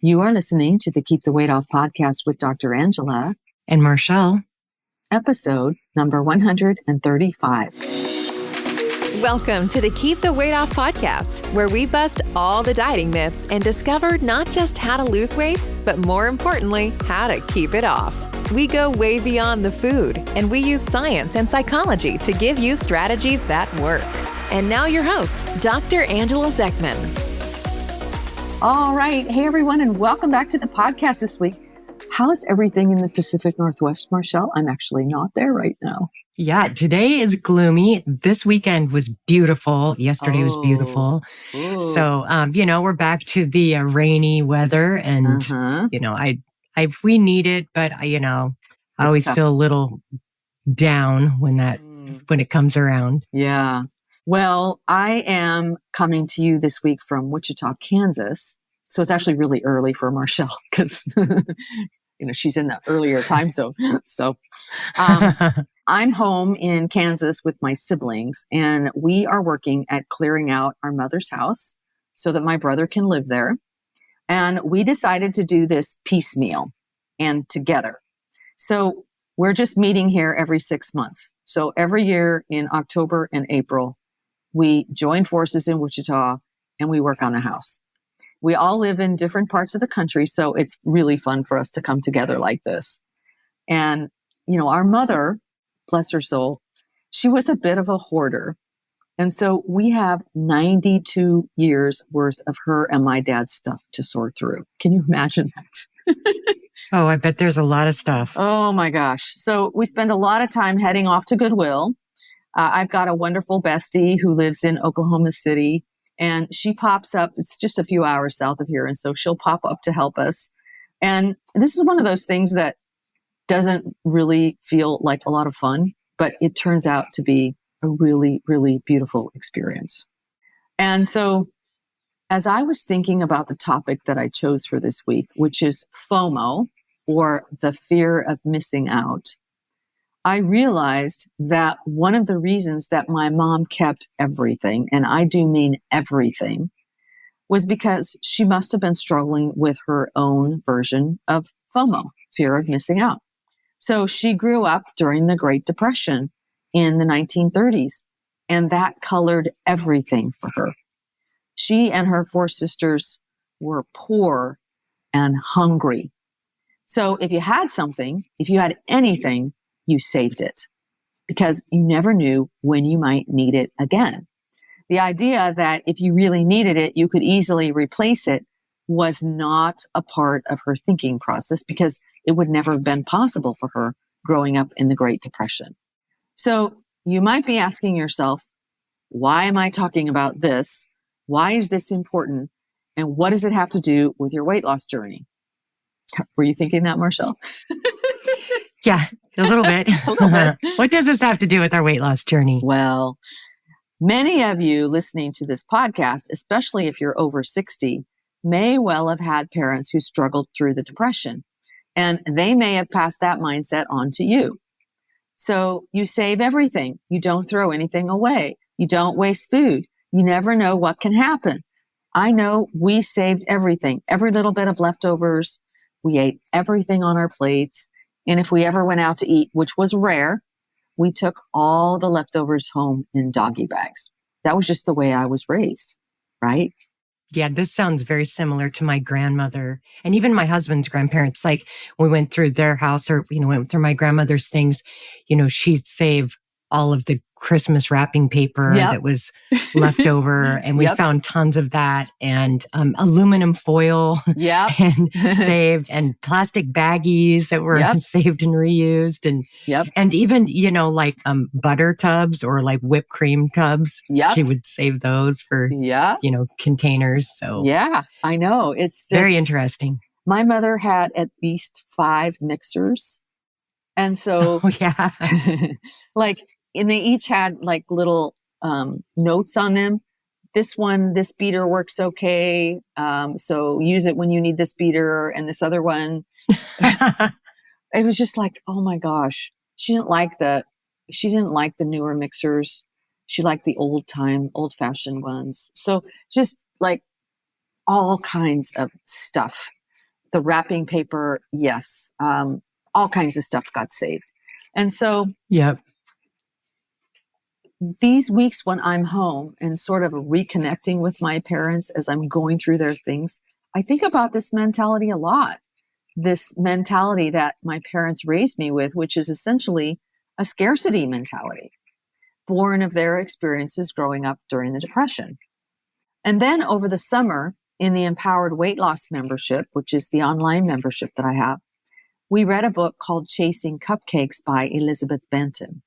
You are listening to the Keep the Weight Off podcast with Dr. Angela and Marshall, episode number 135. Welcome to the Keep the Weight Off podcast, where we bust all the dieting myths and discover not just how to lose weight, but more importantly, how to keep it off. We go way beyond the food, and we use science and psychology to give you strategies that work. And now your host, Dr. Angela Zechmann. All right. Hey, everyone, and welcome back to the podcast this week. How's everything in the Pacific Northwest, Marshall? I'm actually not there right now. Yeah, today is gloomy. This weekend was beautiful. Yesterday was beautiful. Ooh. So, we're back to the rainy weather, and we need it, but I always feel a little down when it comes around. Yeah. Well, I am coming to you this week from Wichita, Kansas. So it's actually really early for Marshall because, she's in the earlier time zone. So I'm home in Kansas with my siblings, and we are working at clearing out our mother's house so that my brother can live there. And we decided to do this piecemeal and together. So we're just meeting here every 6 months. So every year in October and April, we join forces in Wichita and we work on the house. We all live in different parts of the country, so it's really fun for us to come together like this. And, our mother, bless her soul, she was a bit of a hoarder. And so we have 92 years worth of her and my dad's stuff to sort through. Can you imagine that? Oh, I bet there's a lot of stuff. Oh my gosh. So we spend a lot of time heading off to Goodwill. I've got a wonderful bestie who lives in Oklahoma City, and she pops up. It's just a few hours south of here. And so she'll pop up to help us. And this is one of those things that doesn't really feel like a lot of fun, but it turns out to be a really, really beautiful experience. And so as I was thinking about the topic that I chose for this week, which is FOMO, or the fear of missing out, I realized that one of the reasons that my mom kept everything, and I do mean everything, was because she must have been struggling with her own version of FOMO, fear of missing out. So she grew up during the Great Depression in the 1930s, and that colored everything for her. She and her 4 sisters were poor and hungry. So if you had something, if you had anything, you saved it because you never knew when you might need it again. The idea that if you really needed it, you could easily replace it was not a part of her thinking process because it would never have been possible for her growing up in the Great Depression. So you might be asking yourself, why am I talking about this? Why is this important? And what does it have to do with your weight loss journey? Were you thinking that, Marshall? Yeah, a little bit. A little bit. What does this have to do with our weight loss journey? Well, many of you listening to this podcast, especially if you're over 60, may well have had parents who struggled through the Depression, and they may have passed that mindset on to you. So you save everything. You don't throw anything away. You don't waste food. You never know what can happen. I know we saved everything, every little bit of leftovers. We ate everything on our plates. And if we ever went out to eat, which was rare, we took all the leftovers home in doggy bags. That was just the way I was raised, right? Yeah, this sounds very similar to my grandmother and even my husband's grandparents. Like we went through their house or, went through my grandmother's things, she'd save all of the Christmas wrapping paper that was left over. And we found tons of that and aluminum foil and saved and plastic baggies that were saved and reused. And even, butter tubs or like whipped cream tubs. She would save those for, containers. So yeah, I know. It's just very interesting. My mother had at least 5 mixers. And so, and they each had like little notes on them. This beater works okay. So use it when you need this beater. And this other one, it was just like, oh my gosh. She didn't like the newer mixers. She liked the old fashioned ones. So just like all kinds of stuff. the wrapping paper, yes. All kinds of stuff got saved. And so Yep. these weeks when I'm home and sort of reconnecting with my parents as I'm going through their things, I think about this mentality a lot. This mentality that my parents raised me with, which is essentially a scarcity mentality, born of their experiences growing up during the Depression. And then over the summer, in the Empowered Weight Loss membership, which is the online membership that I have, we read a book called Chasing Cupcakes by Elizabeth Benton,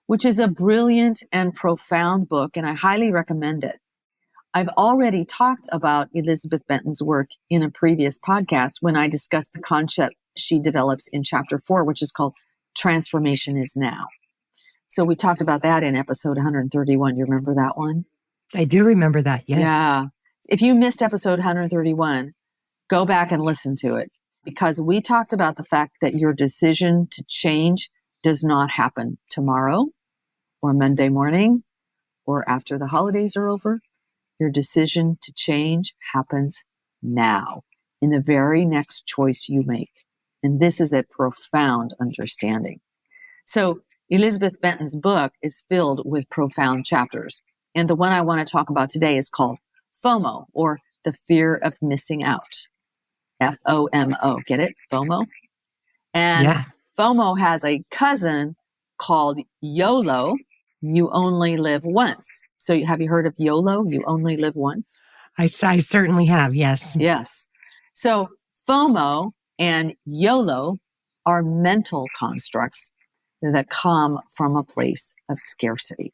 which is a brilliant and profound book, and I highly recommend it. I've already talked about Elizabeth Benton's work in a previous podcast when I discussed the concept she develops in chapter 4, which is called Transformation is Now. So we talked about that in episode 131. You remember that one? I do remember that. Yes. Yeah. If you missed episode 131, go back and listen to it, because we talked about the fact that your decision to change does not happen tomorrow or Monday morning or after the holidays are over. Your decision to change happens now, in the very next choice you make. And this is a profound understanding. So Elizabeth Benton's book is filled with profound chapters. And the one I want to talk about today is called FOMO, or the fear of missing out. FOMO. Get it? FOMO? And Yeah. FOMO has a cousin called YOLO. You only live once. So have you heard of YOLO? You only live once? I certainly have. Yes. Yes. So FOMO and YOLO are mental constructs that come from a place of scarcity.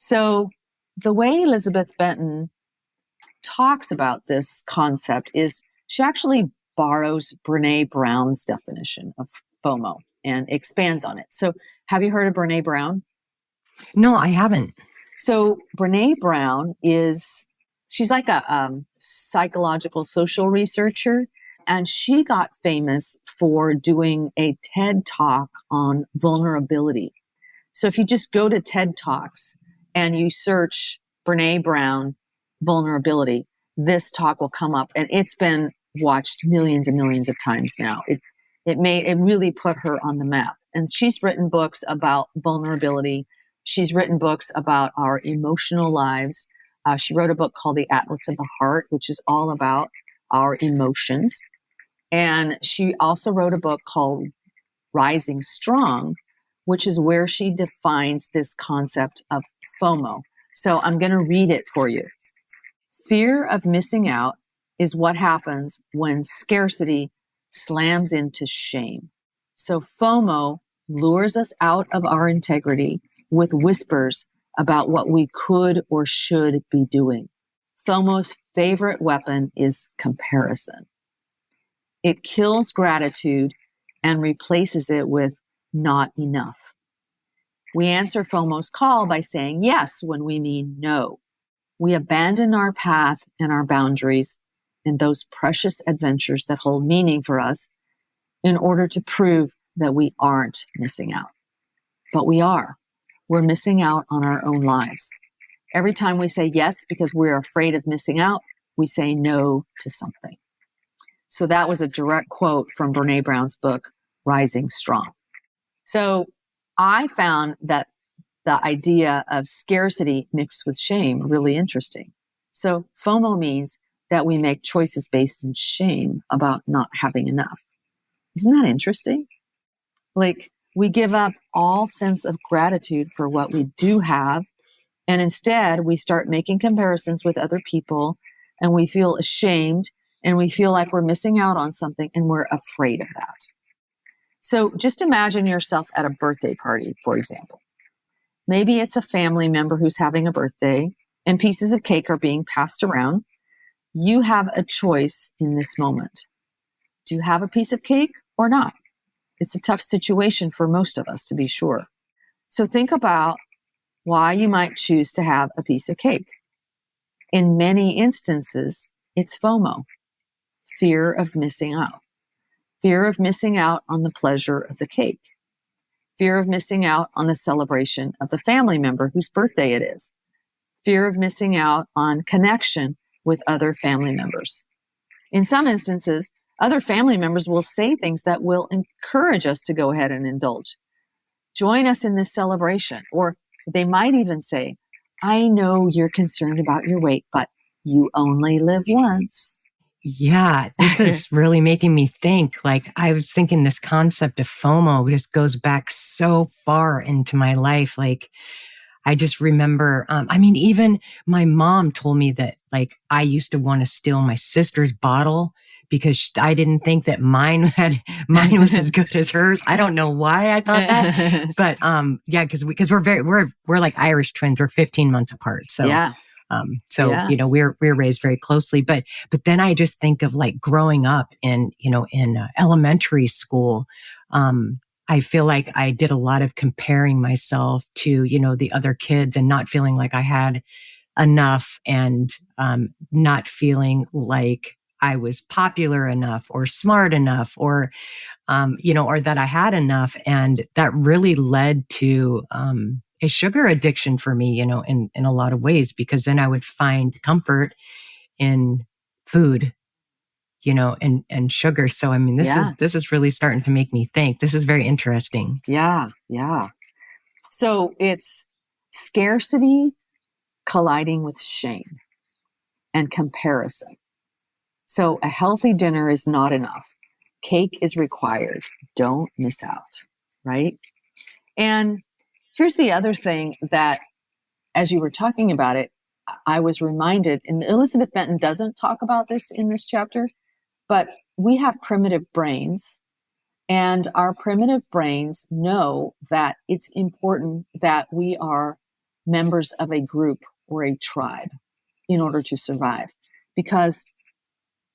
So the way Elizabeth Benton talks about this concept is she actually borrows Brene Brown's definition of FOMO and expands on it. So have you heard of Brene Brown? No, I haven't. So Brene Brown she's like a psychological social researcher, and she got famous for doing a TED Talk on vulnerability. So if you just go to TED Talks and you search Brene Brown vulnerability, this talk will come up, and it's been watched millions and millions of times now. It really put her on the map. And she's written books about vulnerability. She's written books about our emotional lives. She wrote a book called The Atlas of the Heart, which is all about our emotions. And she also wrote a book called Rising Strong, which is where she defines this concept of FOMO. So I'm going to read it for you. Fear of missing out is what happens when scarcity slams into shame. So FOMO lures us out of our integrity with whispers about what we could or should be doing. FOMO's favorite weapon is comparison. It kills gratitude and replaces it with not enough. We answer FOMO's call by saying yes when we mean no. We abandon our path and our boundaries and those precious adventures that hold meaning for us in order to prove that we aren't missing out. But we are. We're missing out on our own lives. Every time we say yes because we're afraid of missing out, we say no to something. So that was a direct quote from Brene Brown's book, Rising Strong. So I found that the idea of scarcity mixed with shame really interesting. So FOMO means that we make choices based in shame about not having enough. Isn't that interesting? Like, we give up all sense of gratitude for what we do have, and instead we start making comparisons with other people, and we feel ashamed, and we feel like we're missing out on something, and we're afraid of that. So just imagine yourself at a birthday party, for example. Maybe it's a family member who's having a birthday, and pieces of cake are being passed around. You have a choice in this moment. Do you have a piece of cake or not? It's a tough situation for most of us, to be sure. So think about why you might choose to have a piece of cake. In many instances, it's FOMO, fear of missing out. Fear of missing out on the pleasure of the cake. Fear of missing out on the celebration of the family member whose birthday it is. Fear of missing out on connection with other family members. In some instances, Other family members will say things that will encourage us to go ahead and indulge. Join us in this celebration. Or they might even say, I know you're concerned about your weight, but you only live once. Yeah, this is really making me think. Like, I was thinking this concept of FOMO just goes back so far into my life. Like, I just remember, even my mom told me that, like, I used to want to steal my sister's bottle because I didn't think that mine was as good as hers. I don't know why I thought that, but yeah, because we're like Irish twins. We're 15 months apart, so Yeah. We're raised very closely. But then I just think of like growing up in elementary school. I feel like I did a lot of comparing myself to, the other kids and not feeling like I had enough, and not feeling like I was popular enough or smart enough or that I had enough. And that really led to a sugar addiction for me, in a lot of ways, because then I would find comfort in food, and sugar. So, I mean, this is really starting to make me think. This is very interesting. Yeah. Yeah. So it's scarcity colliding with shame and comparison. So a healthy dinner is not enough. Cake is required. Don't miss out, right? And here's the other thing that, as you were talking about it, I was reminded, and Elizabeth Benton doesn't talk about this in this chapter, but we have primitive brains, and our primitive brains know that it's important that we are members of a group or a tribe in order to survive. Because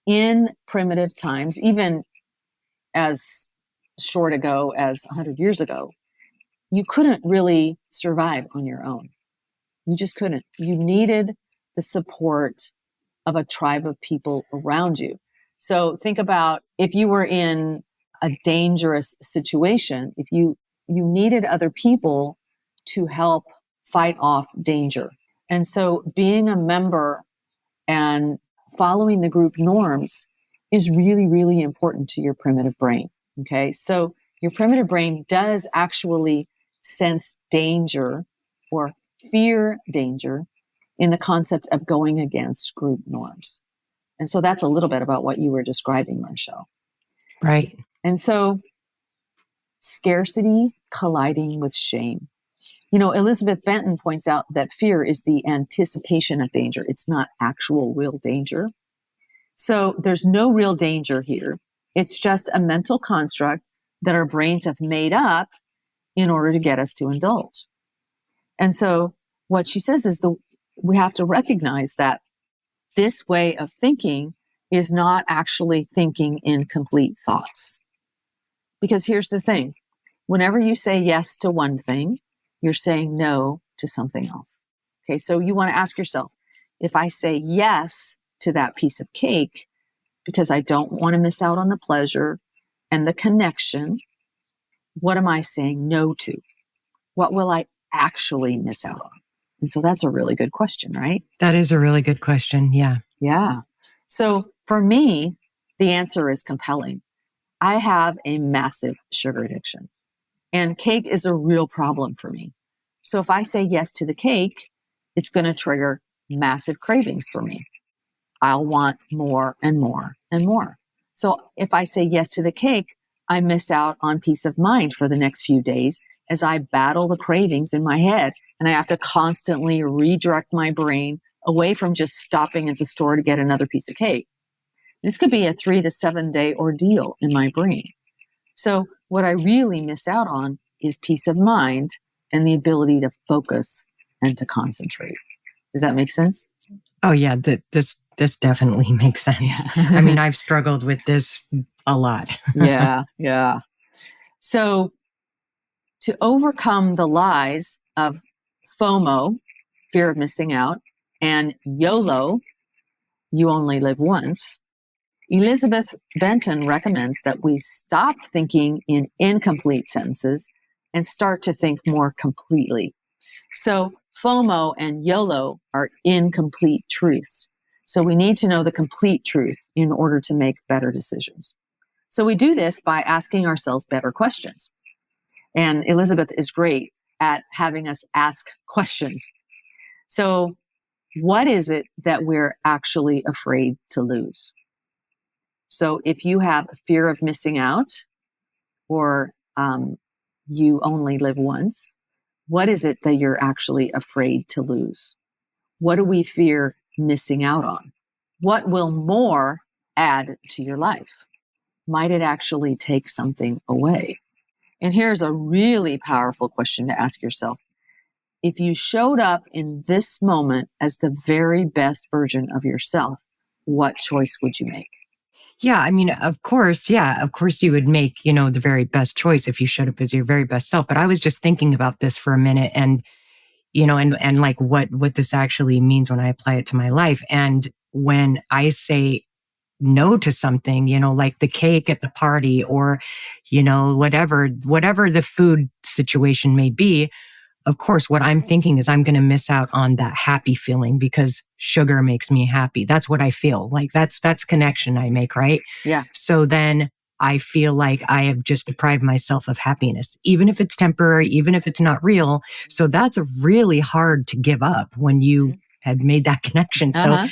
in primitive times, even as short ago as 100 years ago, you couldn't really survive on your own. You just couldn't. You needed the support of a tribe of people around you. So think about if you were in a dangerous situation, if you needed other people to help fight off danger. And so being a member and following the group norms is really, really important to your primitive brain. Okay. So your primitive brain does actually sense danger or fear danger in the concept of going against group norms. And so that's a little bit about what you were describing, Marshall. Right. And so scarcity colliding with shame. Elizabeth Benton points out that fear is the anticipation of danger. It's not actual real danger. So there's no real danger here. It's just a mental construct that our brains have made up in order to get us to indulge. And so what she says is we have to recognize that this way of thinking is not actually thinking in complete thoughts. Because here's the thing. Whenever you say yes to one thing, you're saying no to something else. Okay, so you want to ask yourself, if I say yes to that piece of cake because I don't want to miss out on the pleasure and the connection, what am I saying no to? What will I actually miss out on? And so that's a really good question, right? That is a really good question. Yeah. Yeah. So for me, the answer is compelling. I have a massive sugar addiction, and cake is a real problem for me. So if I say yes to the cake, it's going to trigger massive cravings for me. I'll want more and more and more. So if I say yes to the cake, I miss out on peace of mind for the next few days as I battle the cravings in my head, and I have to constantly redirect my brain away from just stopping at the store to get another piece of cake. This could be a 3 to 7 day ordeal in my brain. So what I really miss out on is peace of mind and the ability to focus and to concentrate. Does that make sense? Oh yeah, this definitely makes sense. Yeah. I mean, I've struggled with this a lot. Yeah. So to overcome the lies of FOMO, fear of missing out, and YOLO, you only live once, Elizabeth Benton recommends that we stop thinking in incomplete sentences and start to think more completely. So FOMO and YOLO are incomplete truths. So we need to know the complete truth in order to make better decisions. So we do this by asking ourselves better questions. And Elizabeth is great at having us ask questions. So what is it that we're actually afraid to lose? So if you have a fear of missing out, or you only live once, what is it that you're actually afraid to lose? What do we fear missing out on? What will more add to your life? Might it actually take something away? And here's a really powerful question to ask yourself. If you showed up in this moment as the very best version of yourself, what choice would you make? Yeah, I mean, of course, you would make, the very best choice if you showed up as your very best self. But I was just thinking about this for a minute and, and like what this actually means when I apply it to my life. And when I say no to something, like the cake at the party or, whatever the food situation may be, of course, what I'm thinking is I'm going to miss out on that happy feeling because sugar makes me happy. That's what I feel like. That's connection I make, right? Yeah. So then I feel like I have just deprived myself of happiness, even if it's temporary, even if it's not real. So that's really hard to give up when you had made that connection. So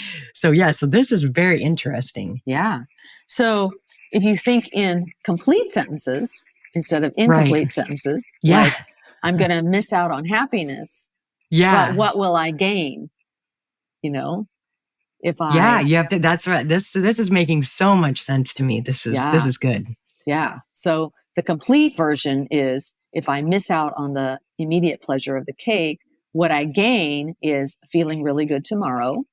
this is very interesting. Yeah. So if you think in complete sentences instead of incomplete sentences, like, I'm going to miss out on happiness. Yeah. But what will I gain? If I... Yeah, you have to, that's right. This is making so much sense to me. This is good. Yeah. So the complete version is if I miss out on the immediate pleasure of the cake, what I gain is feeling really good tomorrow,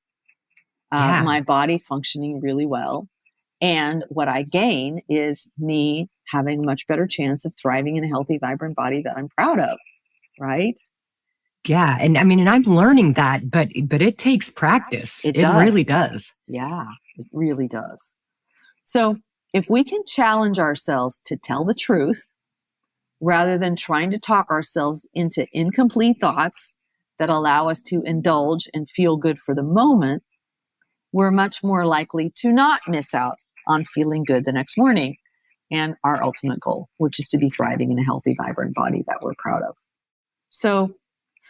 my body functioning really well. And what I gain is me having a much better chance of thriving in a healthy, vibrant body that I'm proud of, right? Yeah. And I mean, and I'm learning that, but it takes practice. It really does. Yeah, it really does. So if we can challenge ourselves to tell the truth rather than trying to talk ourselves into incomplete thoughts that allow us to indulge and feel good for the moment, we're much more likely to not miss out on feeling good the next morning and our ultimate goal, which is to be thriving in a healthy, vibrant body that we're proud of. So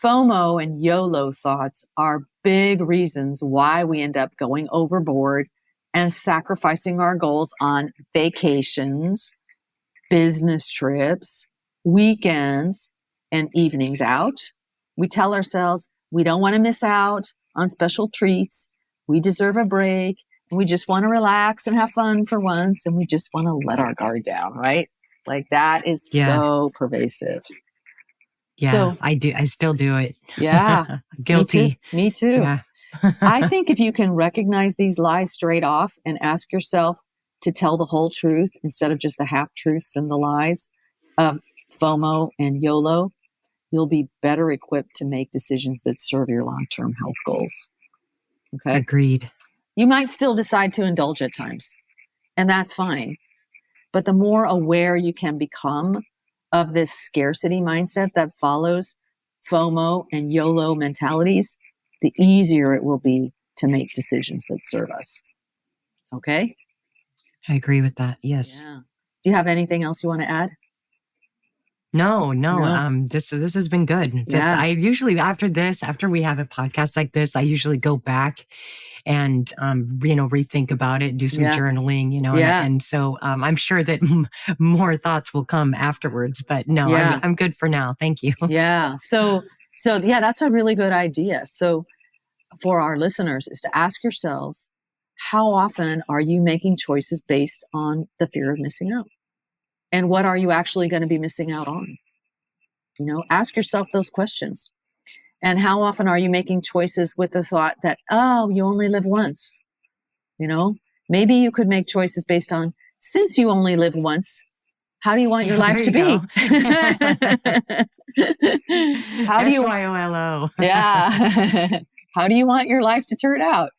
FOMO and YOLO thoughts are big reasons why we end up going overboard and sacrificing our goals on vacations, business trips, weekends, and evenings out. We tell ourselves we don't want to miss out on special treats. We deserve a break. And we just want to relax and have fun for once. And we just want to let our guard down, right? Like that is so pervasive. Yeah, so, I do. I still do it. Yeah. Guilty. Me too. Yeah. I think if you can recognize these lies straight off and ask yourself to tell the whole truth instead of just the half truths and the lies of FOMO and YOLO, you'll be better equipped to make decisions that serve your long-term health goals. Okay. Agreed. You might still decide to indulge at times, and that's fine. But the more aware you can become of this scarcity mindset that follows FOMO and YOLO mentalities, the easier it will be to make decisions that serve us. Okay? I agree with that. Yes. Yeah. Do you have anything else you want to add? No. This has been good. I usually after we have a podcast like this, I usually go back and rethink about it, do some journaling, and so I'm sure that more thoughts will come afterwards. But no, I'm good for now. Thank you. Yeah. So that's a really good idea. So for our listeners is to ask yourselves, how often are you making choices based on the fear of missing out? And what are you actually going to be missing out on? Ask yourself those questions. And how often are you making choices with the thought that, oh, you only live once? Maybe you could make choices based on, since you only live once, how do you want your life to be? How do you SYOLO? Yeah. How do you want your life to turn out?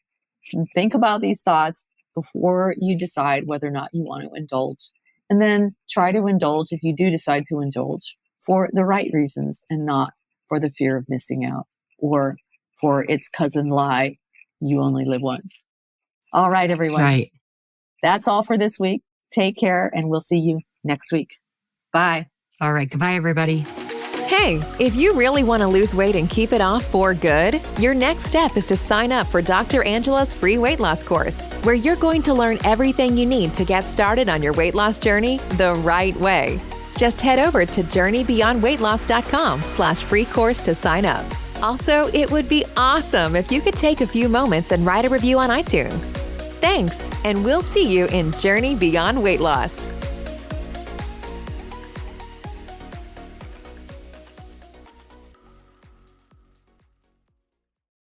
Think about these thoughts before you decide whether or not you want to indulge. And then try to indulge if you do decide to indulge for the right reasons and not for the fear of missing out or for its cousin lie, you only live once. All right, everyone. Right. That's all for this week. Take care, and we'll see you next week. Bye. All right. Goodbye, everybody. Hey, if you really want to lose weight and keep it off for good, your next step is to sign up for Dr. Angela's free weight loss course, where you're going to learn everything you need to get started on your weight loss journey the right way. Just head over to journeybeyondweightloss.com/free course to sign up. Also, it would be awesome if you could take a few moments and write a review on iTunes. Thanks, and we'll see you in Journey Beyond Weight Loss.